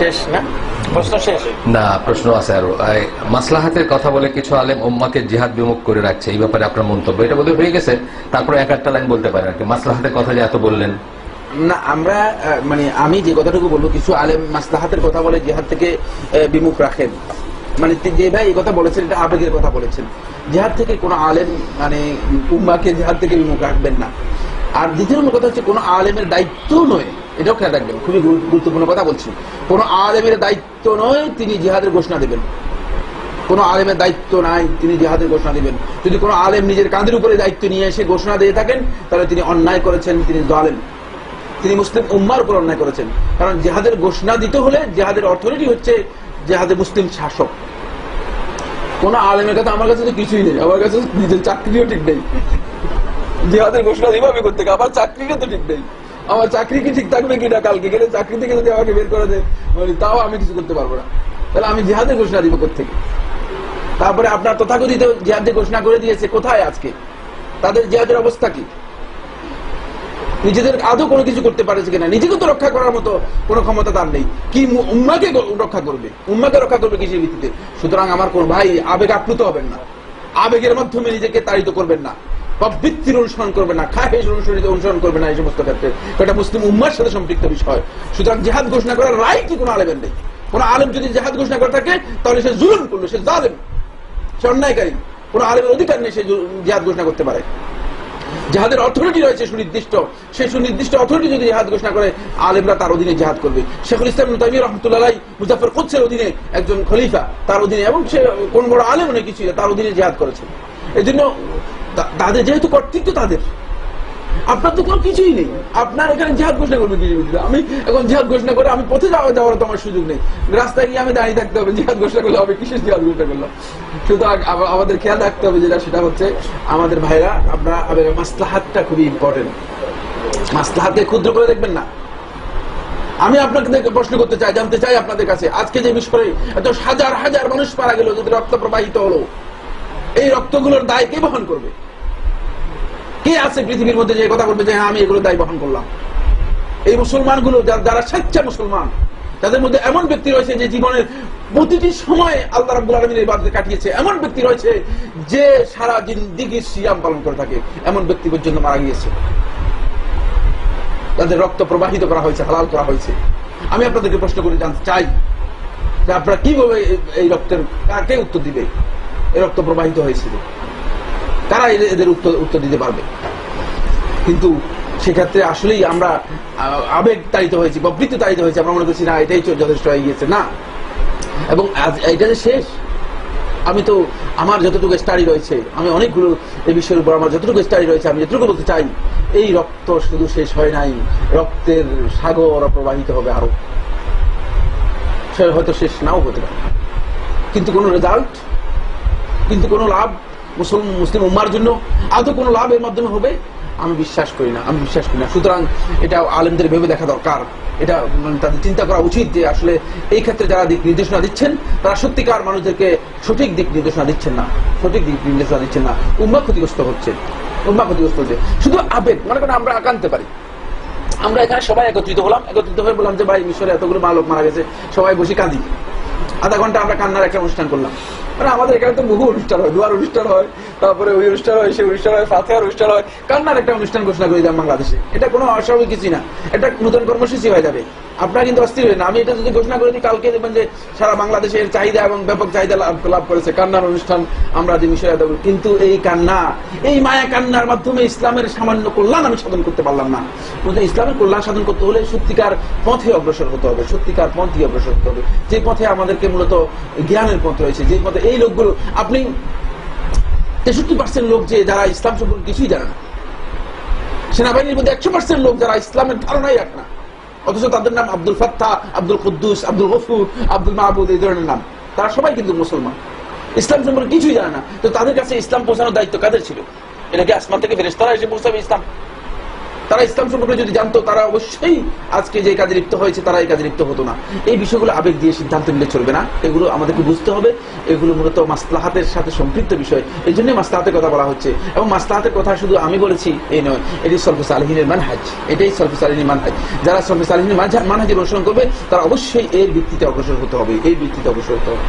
শেষ না, প্রশ্ন শেষ না, প্রশ্ন আছে আরো। মাসলাহাতের কথা বলে কিছু আলেম উম্মাকে জিহাদ বিমুখ করে রাখছে, এই ব্যাপারে আপনার মন্তব্য? এটা বোধহয় হয়ে গেছে, তারপরে এক একটা লাইন বলতে পারেন আর কি। মাসলাহাতের কথা যে এত বললেন। না, আমরা মানে আমি যে কথাটুকু বলবো, কিছু আলেম মাসলাহাতের কথা বলে জিহাদ থেকে বিমুখ রাখেন, মানে যে ভাই এই কথা বলেছেন এটা আবেগের কথা বলেছেন। জিহাদ থেকে কোনো আলেম মানে উম্মাকে জিহাদ থেকে বিমুখ রাখবেন না। আর দ্বিতীয় নম্বর কথা হচ্ছে, কোনো আলেমের দায়িত্ব নয়, এটাও খেয়াল রাখবেন, খুবই গুরুত্বপূর্ণ কথা বলছি, কোনো আলেমের দায়িত্ব নয় তিনি জিহাদের ঘোষণা দেবেন। কোনো আলেমের দায়িত্ব নাই তিনি জিহাদের ঘোষণা দিবেন। যদি কোনো আলেম নিজের কাঁধের উপরে দায়িত্ব নিয়ে এসে ঘোষণা দিয়ে থাকেন, তাহলে তিনি অন্যায় করেছেন, তিনি জালেম, তিনি মুসলিম উম্মার উপর অন্যায় করেছেন। কারণ জিহাদের ঘোষণা দিতে হলে জিহাদের অথরিটি হচ্ছে জিহাদের মুসলিম শাসক। কোন আলেমের কথা আমার কাছে তো কিছুই নেই, আমার কাছে নিজের চাকরিও ঠিক নেই, জিহাদের ঘোষণা দিব আমি করতে, আবার চাকরিটা তো ঠিক নেই। আমার চাকরি কি ঠিক থাকবে কিনা কালকে গেলে চাকরি থেকে যদি আমাকে বের করে দেয়, তাও আমি কিছু করতে পারবো না, তাহলে আমি জিহাদের ঘোষণা দিব কোত্থেকে? তারপরে আপনার তথাকথিত জিহাদের ঘোষণা করে দিয়েছে, কোথায় আজকে তাদের জিহাদের অবস্থা কি? নিজেদের আদৌ কোনো কিছু করতে পারেছে কিনা? নিজেকে তো রক্ষা করার মতো কোনো ক্ষমতা তার নেই, কি উম্মাকে রক্ষা করবে? উম্মাকে রক্ষা করবে কিসের ভিত্তিতে? সুতরাং আমার কোন ভাই আবেগ আপ্লুত হবেন না, আবেগের মাধ্যমে নিজেকে তাড়িত করবেন না, প্রবৃত্তির অনুসরণ করবে না, খাহেশ অনুসরণ করবে না এই সমস্ত ক্ষেত্রে। এটা মুসলিম উম্মার সাথে সম্পৃক্ত বিষয়। সুতরাং জিহাদ ঘোষণা করার রাইট কি কোনো আলেমের নেই। কোন আলেম যদি জিহাদ ঘোষণা করে থাকে, তাহলে সে জুলুম করলো, সে জালেম, সে অন্যায়কারী। কোন আলেমের অধিকার নেই সে জিহাদ ঘোষণা করতে পারে। জিহাদের অথরিটি রয়েছে সুনির্দিষ্ট, সেই সুনির্দিষ্ট অথরিটি যদি জিহাদ ঘোষণা করে, আলেমরা তার অধীনে জিহাদ করবে। শেখুল ইসলাম ইবনে তাইমিয়া রাহমাতুল্লাহ আলাইহি মুজাফফর কুদসের অধীনে একজন খলিফা, তার অধীনে, এবং সে কোন বড় আলেম নয় কিছু, তার অধীনে জিহাদ করেছেন। এই জন্য তাদের যেহেতু কর্তৃত্ব তাদের, আপনার তো কোনো কিছুই নেই, আপনার এখানে জিহাদ ঘোষণা করবে কি? আমি এখন জিহাদ ঘোষণা করে আমি পথে যাওয়ার তো আমার সুযোগ নেই, রাস্তায় গিয়ে আমি দাঁড়িয়ে থাকতে হবে, জিহাদ ঘোষণা করলে হবে, কিসের জিহাদ ঘোষণা করলাম? সুতরাং আমাদের খেয়াল রাখতে হবে যেটা, সেটা হচ্ছে আমাদের ভাইরা, আপনার মাসলাহাতটা খুবই ইম্পর্টেন্ট, মাসলাহাতকে ক্ষুদ্র করে দেখবেন না। আমি আপনাকে প্রশ্ন করতে চাই, জানতে চাই আপনাদের কাছে, আজকে যে বিষয়ে এত হাজার হাজার মানুষ মারা গেল, যাদের রক্ত প্রবাহিত হলো, এই রক্তগুলোর দায় কে বহন করবে? কে আছে পৃথিবীর মধ্যে যে কথা বলবে যে হ্যাঁ আমি এগুলো দায় বহন করলাম? এই মুসলমানগুলো যারা স্বেচ্ছা মুসলমান, তাদের মধ্যে এমন ব্যক্তি রয়েছে যে জীবনের প্রতিটি সময় আল্লাহ রাব্বুল আলামিনের ইবাদতে কাটিয়েছে, এমন ব্যক্তি রয়েছে যে সারা জিন্দেগি সিয়াম পালন করে থাকে, এমন ব্যক্তি পর্যন্ত মারা গিয়েছে, তাদের রক্ত প্রবাহিত করা হয়েছে, হালাল করা হয়েছে। আমি আপনাদেরকে প্রশ্ন করে জানতে চাই যে আপনারা কিভাবে এই রক্তের কাকে উত্তর দিবে? এই রক্ত প্রবাহিত হয়েছিল, তারা এদের উত্তর দিতে পারবে। কিন্তু সেক্ষেত্রে আসলেই আমরা আবেগ তাড়িত হয়েছি, প্রবৃত্তি তাড়িত হয়েছে, আমরা মনে করছি না এটাই যথেষ্ট হয়ে গিয়েছে। না, এবং এটা যে শেষ, আমি তো আমার যতটুকু স্টাডি রয়েছে, আমি অনেকগুলো এই বিষয়ের উপর আমার যতটুকু স্টাডি রয়েছে, আমি যতটুকু বলতে চাই, এই রক্ত শুধু শেষ হয় নাই, রক্তের সাগর প্রবাহিত হবে আরো, সে হয়তো শেষ নাও হতে পারে, কিন্তু কোনো রেজাল্ট, কিন্তু কোনো লাভ মুসলিম উম্মার জন্য আদৌ কোনো লাভ এর মাধ্যমে হবে আমি বিশ্বাস করি না, আমি বিশ্বাস করি না। সুতরাং এটা আলেমদের ভেবে দেখা দরকার, এটা তাদের চিন্তা করা উচিত যে আসলে এই ক্ষেত্রে যারা দিক নির্দেশনা দিচ্ছেন, তারা সত্যিকার মানুষদেরকে সঠিক দিক নির্দেশনা দিচ্ছেন না, সঠিক দিক নির্দেশনা দিচ্ছেন না। উম্মাহ ক্ষতিগ্রস্ত হচ্ছে, উম্মাহ ক্ষতিগ্রস্ত হচ্ছে। শুধু আবেগ, মনে করেন আমরা আকান্তে পারি, আমরা এখানে সবাই একত্রিত হলাম, একত্রিত হয়ে বললাম যে ভাই মিশরে এতগুলো লোক মারা গেছে, সবাই বসে কাঁদি, আধা ঘন্টা আমরা কান্নার একটা অনুষ্ঠান করলাম। মানে আমাদের এখানে তো বহু অনুষ্ঠান হয়, দোয়ার অনুষ্ঠান হয়, তারপরে ওই অনুষ্ঠান হয়, সেই অনুষ্ঠান হয়, ফাতিহার অনুষ্ঠান হয়, কান্নার একটা অনুষ্ঠান ঘোষণা করে দিলাম বাংলাদেশে। এটা কোনো অস্বাভাবিক কিছুই না, এটা নতুন কর্মসূচি হয়ে যাবে। আপনারা কিন্তু অস্থির হবেন না, আমি এটা যদি ঘোষণা করে দিই, কালকে দেখবেন যে সারা বাংলাদেশের চাহিদা এবং ব্যাপক চাহিদা লাভ করেছে কান্নার অনুষ্ঠান আমরা যে বিষয়ে দেবো। কিন্তু এই কান্না, এই মায়া কান্নার মাধ্যমে ইসলামের সামান্য কল্যাণ আমি সাধন করতে পারলাম না। ইসলামের কল্যাণ সাধন করতে হলে সত্যিকার পথে অগ্রসর হতে হবে, সত্যিকার পথে অগ্রসর হতে হবে, যে পথে আমাদেরকে মূলত জ্ঞানের পথ রয়েছে, যে পথে এই লোকগুলো, আপনি 63% লোক যে যারা ইসলাম সম্পর্কে কিছুই জানে না, সেনাবাহিনীর মধ্যে 100% লোক যারা ইসলামের ধারণাই রাখে না, অথচ তাদের নাম আব্দুল ফাত্তাহ, আব্দুল কুদ্দুস, আব্দুল গফুর, আব্দুল মাহবুদ, এই ধরনের নাম, তারা সবাই কিন্তু মুসলমান, ইসলাম সম্পর্কে কিছুই জানে না। তো তাদের কাছে ইসলাম পৌঁছানোর দায়িত্ব কাদের ছিল? এটা কি আসমান থেকে ফেরেশতারা এসে পৌঁছাবে ইসলাম? তারা ইসলাম সম্পর্কে যদি জানতো তারা অবশ্যই আজকে যে কাজে লিপ্ত হয়েছে তারা এই কাজে লিপ্ত হতো না। এই বিষয়গুলো আবেগ দিয়ে সিদ্ধান্ত নিলে চলবে না, এগুলো আমাদেরকে বুঝতে হবে। এগুলো মূলত মাসলাহাতের সাথে সম্পৃক্ত বিষয়, এই জন্য মাসলাহাতের কথা বলা হচ্ছে। এবং মাসলাহাতের কথা শুধু আমি বলেছি এই নয়, এটি সলফে সালেহিনের মানহাজ, এটাই সলফে সালেহিনের মানহাজ। যারা সলফে সালেহিনের মানহাজের অনুসরণ করবে তারা অবশ্যই এর ভিত্তিতে অগ্রসর হতে হবে, এই ভিত্তিতে অগ্রসর হতে হবে।